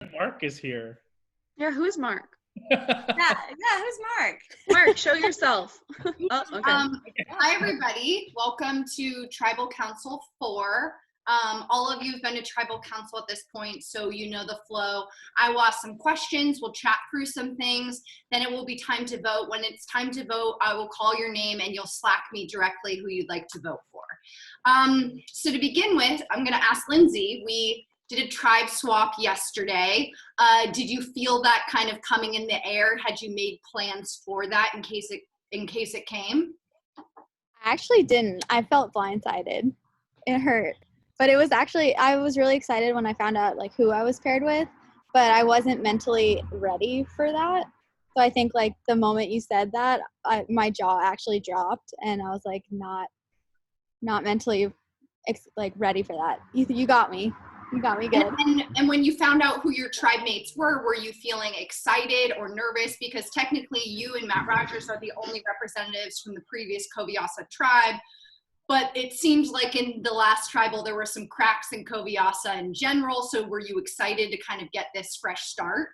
Mark is here. Yeah, who's Mark? Who's Mark? Mark, show yourself. Oh, okay. Hi, everybody. Welcome to Tribal Council 4. All of you have been to Tribal Council at this point, so you know the flow. I will ask some questions. We'll chat through some things. Then it will be time to vote. When it's time to vote, I will call your name, and you'll Slack me directly who you'd like to vote for. So to begin with, I'm going to ask Lindsay. We did a tribe swap yesterday. Did you feel that kind of coming in the air? Had you made plans for that in case it came? I actually didn't. I felt blindsided. It hurt. But it was actually, I was really excited when I found out like who I was paired with, but I wasn't mentally ready for that. So I think like the moment you said that, my jaw actually dropped and I was like not mentally like ready for that. You got me. You got me good. And when you found out who your tribe mates were you feeling excited or nervous? Because technically you and Matt Rogers are the only representatives from the previous Koviasa tribe. But it seems like in the last tribal, there were some cracks in Koviasa in general. So were you excited to kind of get this fresh start?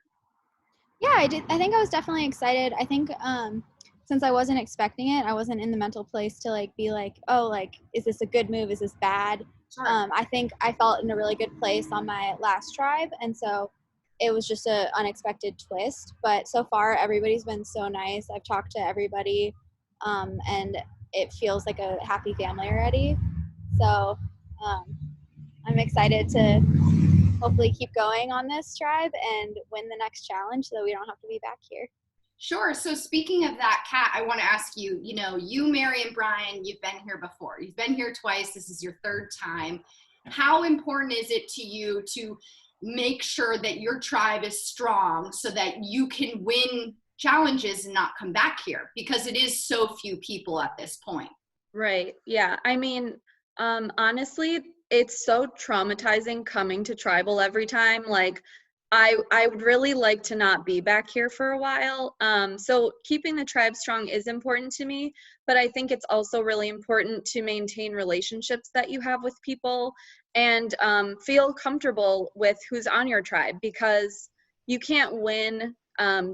Yeah, I did. I think I was definitely excited. I think since I wasn't expecting it, I wasn't in the mental place to like be like, oh, like, is this a good move? Is this bad? Sure. I think I felt in a really good place on my last tribe. And so it was just an unexpected twist. But so far, everybody's been so nice. I've talked to everybody and it feels like a happy family already. So I'm excited to hopefully keep going on this tribe and win the next challenge so that we don't have to be back here. Sure. So speaking of that, Kat, I want to ask you, you, Mary, and Brian, you've been here before. You've been here twice. This is your third time. How important is it to you to make sure that your tribe is strong so that you can win challenges and not come back here? Because it is so few people at this point. Right. Yeah. I mean, honestly, it's so traumatizing coming to tribal every time. Like, I would really like to not be back here for a while. So keeping the tribe strong is important to me, but I think it's also really important to maintain relationships that you have with people and feel comfortable with who's on your tribe, because you can't win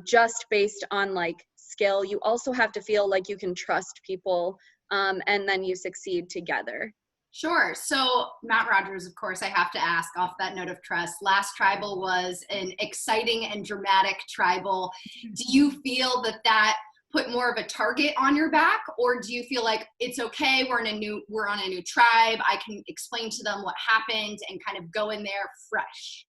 just based on like skill. You also have to feel like you can trust people, and then you succeed together. Sure. So Matt Rogers, of course, I have to ask off that note of trust. Last tribal was an exciting and dramatic tribal. Do you feel that put more of a target on your back, or do you feel like it's okay? We're on a new tribe. I can explain to them what happened and kind of go in there fresh.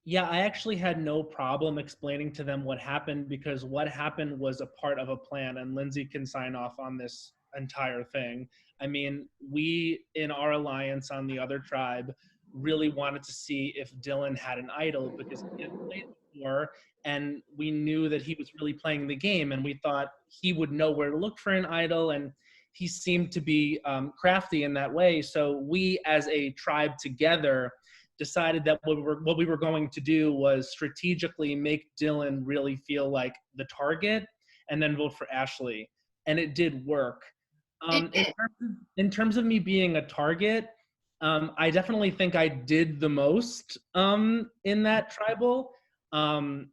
Yeah, I actually had no problem explaining to them what happened because what happened was a part of a plan, and Lindsay can sign off on this entire thing. I mean, we in our alliance on the other tribe really wanted to see if Dylan had an idol because he had played before and we knew that he was really playing the game and we thought he would know where to look for an idol, and he seemed to be crafty in that way. So we as a tribe together decided that what we were going to do was strategically make Dylan really feel like the target and then vote for Ashley. And it did work. In terms of me being a target, I definitely think I did the most in that tribal. And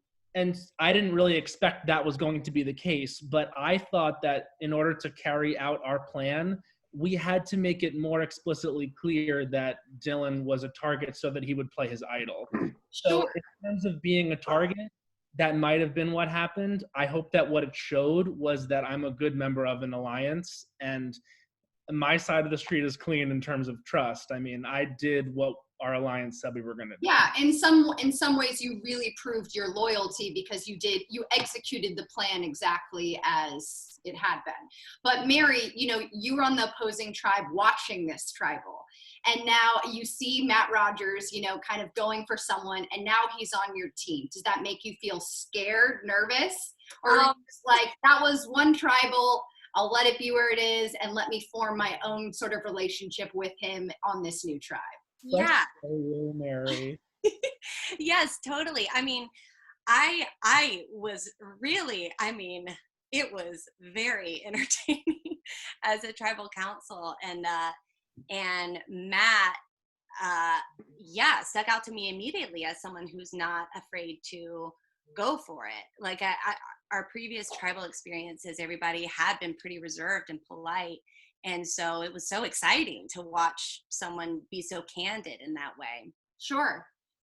I didn't really expect that was going to be the case, but I thought that in order to carry out our plan, we had to make it more explicitly clear that Dylan was a target so that he would play his idol. So in terms of being a target, that might have been what happened. I hope that what it showed was that I'm a good member of an alliance and my side of the street is clean in terms of trust. I mean, I did what our alliance said we were going to do. Yeah, in some ways you really proved your loyalty because you executed the plan exactly as it had been. But Mary, you were on the opposing tribe watching this tribal, and now you see Matt Rogers, kind of going for someone, and now he's on your team. Does that make you feel scared, nervous, or like that was one tribal? I'll let it be where it is and let me form my own sort of relationship with him on this new tribe. Yeah. So Mary. Yes, totally. I mean, I was really, it was very entertaining as a tribal council, and Matt, yeah, stuck out to me immediately as someone who's not afraid to go for it. Like our previous tribal experiences, everybody had been pretty reserved and polite. And so it was so exciting to watch someone be so candid in that way. Sure.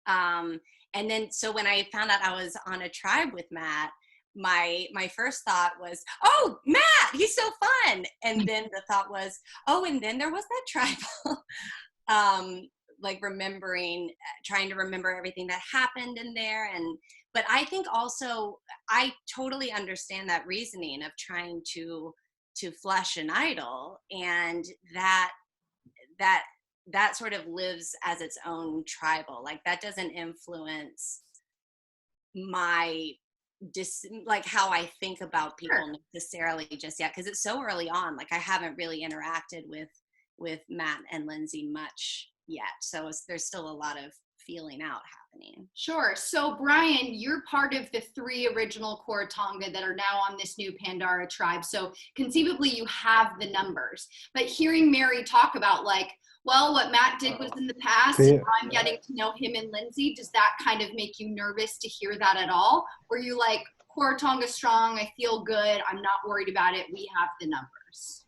And then, so when I found out I was on a tribe with Matt, my first thought was, oh, Matt, he's so fun. And then the thought was, oh, and then there was that tribal, like trying to remember everything that happened in there. But I think also, I totally understand that reasoning of trying to flush an idol, and that sort of lives as its own tribal. Like, that doesn't influence my like how I think about people necessarily just yet, because it's so early on. Like, I haven't really interacted with Matt and Lindsay much yet, so there's still a lot of feeling out happening. Sure. So Brian, you're part of the 3 original Coratonga that are now on this new Pandara tribe. So conceivably you have the numbers. But hearing Mary talk about, like, well, what Matt did was in the past, and I'm getting to know him and Lindsay, does that kind of make you nervous to hear that at all? Were you like, Coratonga strong, I feel good, I'm not worried about it, we have the numbers?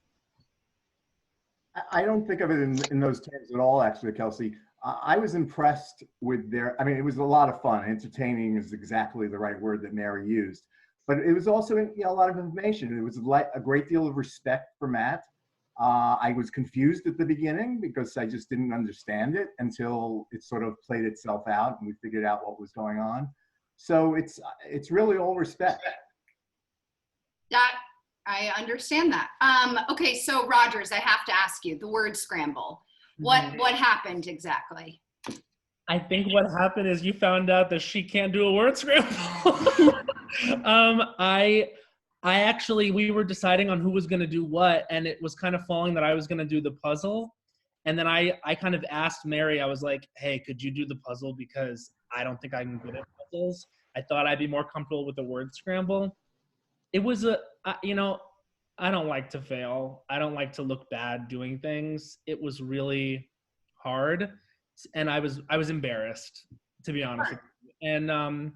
I don't think of it in those terms at all, actually, Kelsey. I was impressed with I mean, it was a lot of fun. Entertaining is exactly the right word that Mary used. But it was also, a lot of information. It was a great deal of respect for Matt. I was confused at the beginning because I just didn't understand it until it sort of played itself out and we figured out what was going on. So it's really all respect. That, I understand that. Okay, so Rogers, I have to ask you, the word scramble. What happened exactly? I think what happened is you found out that she can't do a word scramble. I actually, we were deciding on who was going to do what, and it was kind of falling that I was going to do the puzzle. And then I kind of asked Mary, I was like, hey, could you do the puzzle? Because I don't think I'm good at puzzles. I thought I'd be more comfortable with the word scramble. It was I don't like to fail. I don't like to look bad doing things. It was really hard. And I was embarrassed, to be honest with you. And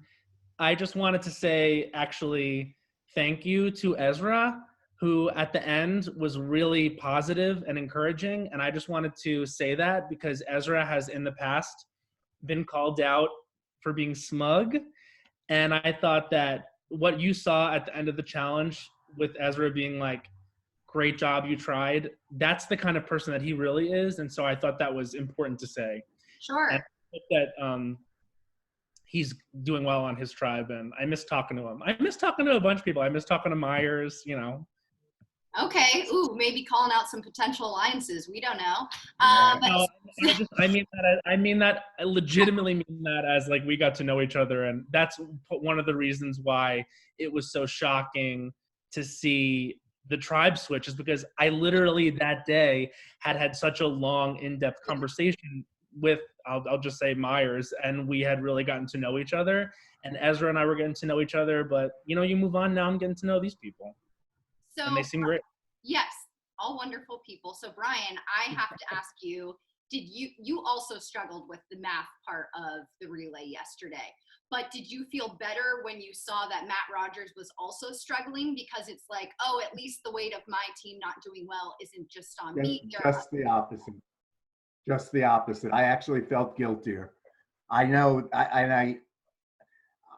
I just wanted to say, actually, thank you to Ezra, who at the end was really positive and encouraging. And I just wanted to say that because Ezra has in the past been called out for being smug. And I thought that what you saw at the end of the challenge with Ezra being like, great job, you tried, that's the kind of person that he really is. And so I thought that was important to say. Sure. And I hope that he's doing well on his tribe, and I miss talking to him. I miss talking to a bunch of people. I miss talking to Myers, Okay. Ooh, maybe calling out some potential alliances. We don't know. No, I mean that. I legitimately mean that as like we got to know each other, and that's one of the reasons why it was so shocking to see the tribe switch, is because I literally that day had such a long, in-depth conversation with, I'll just say Myers, and we had really gotten to know each other, and Ezra and I were getting to know each other, but you move on. Now I'm getting to know these people. So, and they seem great. Yes, all wonderful people. So Brian, I have to ask you, did you also struggled with the math part of the relay yesterday, but did you feel better when you saw that Matt Rogers was also struggling? Because it's like, oh, at least the weight of my team not doing well isn't just on me. Just the opposite. Just the opposite. I actually felt guiltier. I know,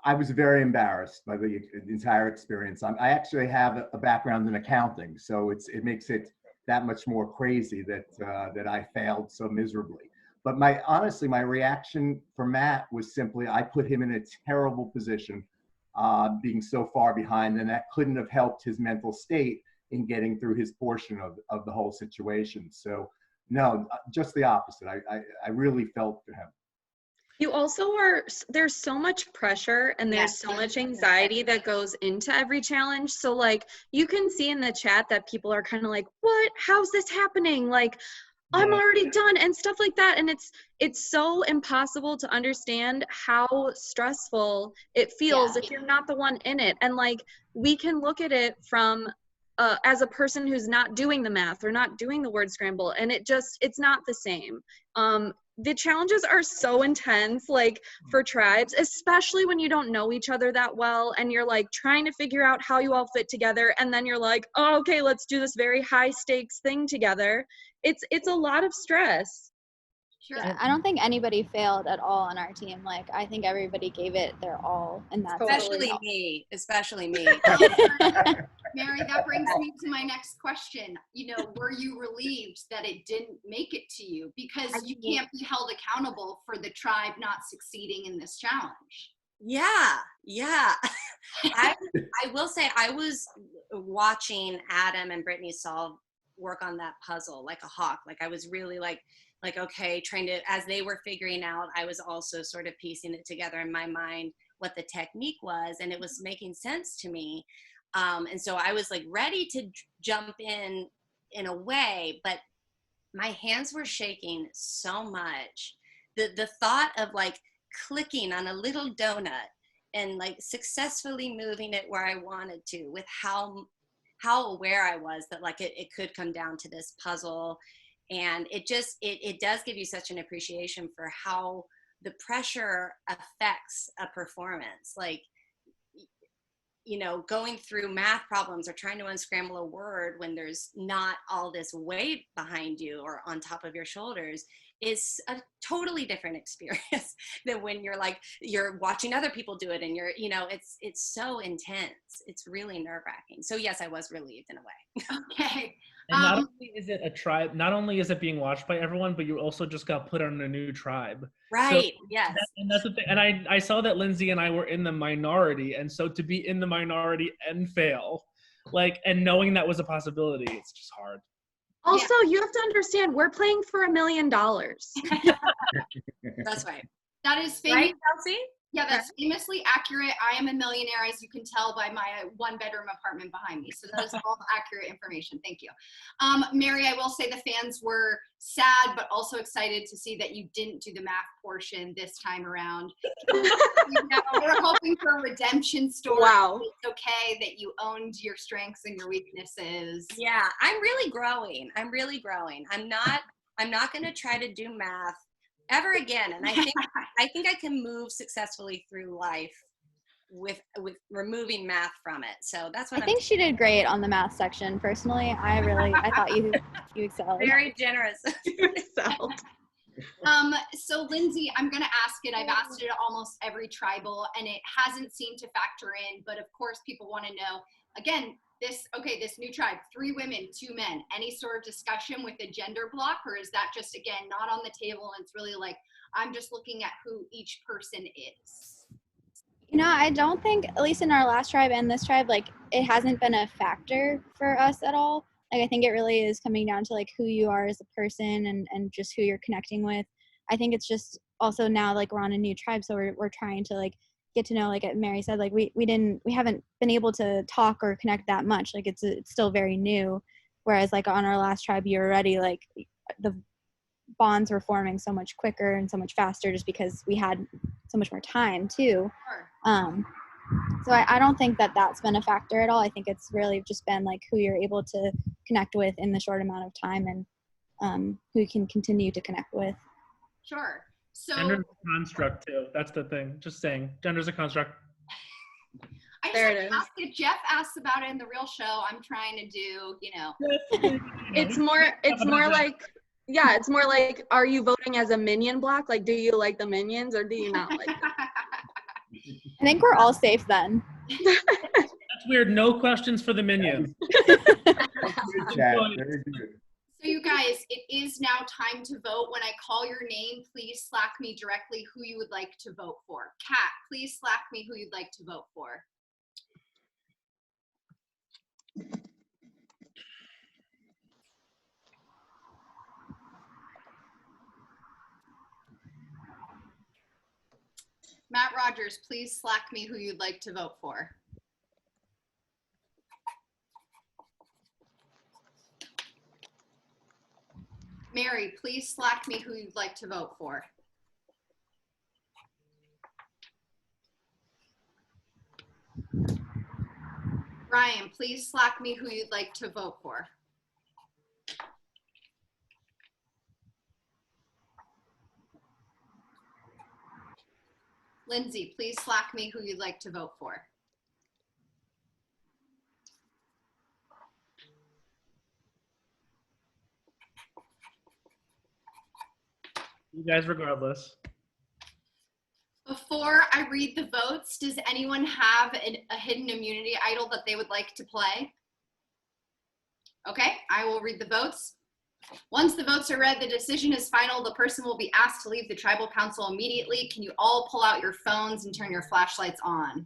I was very embarrassed by the entire experience. I actually have a background in accounting, so it makes it that much more crazy that I failed so miserably. But honestly, my reaction for Matt was simply, I put him in a terrible position, being so far behind, and that couldn't have helped his mental state in getting through his portion of the whole situation. So no, just the opposite. I really felt for him. You also there's so much pressure and there's so much anxiety that goes into every challenge. So like you can see in the chat that people are kind of like, what? How's this happening? Like, I'm already done and stuff like that. And it's so impossible to understand how stressful it feels if you're not the one in it. And like, we can look at it from as a person who's not doing the math or not doing the word scramble, and it's not the same. the challenges are so intense, like for tribes, especially when you don't know each other that well and you're like trying to figure out how you all fit together, and then you're like, oh, okay, let's do this very high stakes thing together. It's a lot of stress. Sure. Yeah, I don't think anybody failed at all on our team. Like, I think everybody gave it their all, and that's Especially me. Mary, that brings me to my next question. You know, were you relieved that it didn't make it to you? Because you can't be held accountable for the tribe not succeeding in this challenge. Yeah. I will say I was watching Adam and Brittany solve work on that puzzle like a hawk. Like I was really like okay, trying to, as they were figuring out, I was also sort of piecing it together in my mind what the technique was, and it was making sense to me. And so I was like ready to jump in a way, but my hands were shaking so much. The thought of like clicking on a little donut and like successfully moving it where I wanted to, with how aware I was that like it could come down to this puzzle. And it just, it does give you such an appreciation for how the pressure affects a performance. Like, you know, going through math problems or trying to unscramble a word when there's not all this weight behind you or on top of your shoulders is a totally different experience than when you're watching other people do it and you're, you know, it's so intense. It's really nerve-wracking. So yes, I was relieved in a way. Okay. And not only is it a tribe, not only is it being watched by everyone, but you also just got put on a new tribe. Right. So yes. And that's the thing. And I saw that Lindsay and I were in the minority. And so to be in the minority and fail, like, and knowing that was a possibility, it's just hard. Also, you have to understand, we're playing for $1 million. That's right. That is famous. Right, Kelsey? Yeah, that's famously accurate. I am a millionaire, as you can tell by my 1-bedroom apartment behind me. So that is all accurate information. Thank you. Mary, I will say the fans were sad, but also excited to see that you didn't do the math portion this time around. You know, we're hoping for a redemption story. Wow. It's okay that you owned your strengths and your weaknesses. Yeah, I'm really growing. I'm not going to try to do math ever again. And I think I can move successfully through life with removing math from it. So that's what I think she did great on the math section. Personally, I thought you excelled. Very generous. You excelled. So Lindsay, I'm going to ask it. I've asked it at almost every tribal and it hasn't seemed to factor in, but of course people want to know, again, this new tribe, 3 women, 2 men, any sort of discussion with a gender block, or is that just, again, not on the table and it's really like, I'm just looking at who each person is? You know, I don't think, at least in our last tribe and this tribe, like, it hasn't been a factor for us at all. Like, I think it really is coming down to, like, who you are as a person and just who you're connecting with. I think it's just also now, like, we're on a new tribe, so we're trying to, like, get to know, like Mary said, like we haven't been able to talk or connect that much. Like it's still very new. Whereas like on our last tribe, you're already like the bonds were forming so much quicker and so much faster just because we had so much more time too. So I don't think that that's been a factor at all. I think it's really just been like who you're able to connect with in the short amount of time and who you can continue to connect with. Sure. So gender's a construct too. That's the thing. Just saying, gender's a construct. I just asked it. Jeff asked about it in the real show. I'm trying to do, you know. It's more like, yeah, it's more like, are you voting as a minion block? Like, do you like the minions or do you not like them? I think we're all safe then. That's weird. No questions for the minions. Good chat. Very good. So you guys, it is now time to vote. When I call your name, please Slack me directly who you would like to vote for. Kat, please Slack me who you'd like to vote for. Matt Rogers, please Slack me who you'd like to vote for. Mary, please Slack me who you'd like to vote for. Ryan, please Slack me who you'd like to vote for. Lindsay, please slack me who you'd like to vote for. You guys, regardless. Before I read the votes, does anyone have a hidden immunity idol that they would like to play? Okay, I will read the votes. Once the votes are read, the decision is final. The person will be asked to leave the tribal council immediately. Can you all pull out your phones and turn your flashlights on?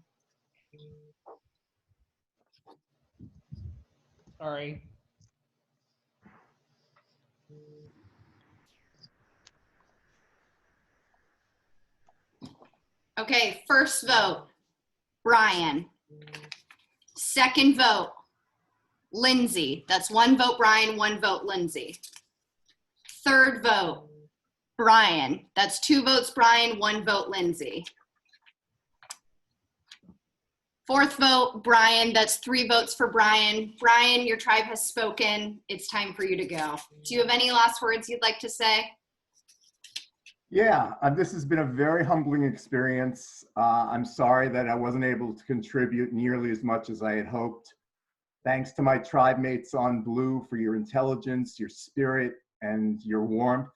Sorry. Okay, first vote, Brian. Second vote, Lindsay. That's one vote Brian, one vote Lindsay. Third vote, Brian. That's two votes Brian, one vote Lindsay. Fourth vote, Brian. That's three votes for Brian. Brian, your tribe has spoken. It's time for you to go. Do you have any last words you'd like to say? Yeah, this has been a very humbling experience. I'm sorry that I wasn't able to contribute nearly as much as I had hoped. Thanks to my tribe mates on blue for your intelligence, your spirit, and your warmth.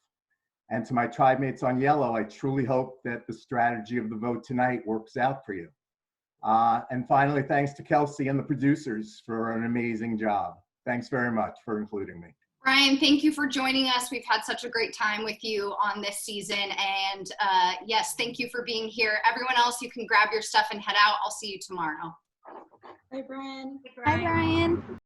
And to my tribe mates on yellow, I truly hope that the strategy of the vote tonight works out for you. And finally, thanks to Kelsey and the producers for an amazing job. Thanks very much for including me. Brian, thank you for joining us. We've had such a great time with you on this season. And yes, thank you for being here. Everyone else, you can grab your stuff and head out. I'll see you tomorrow. Bye, Brian. Bye, Brian.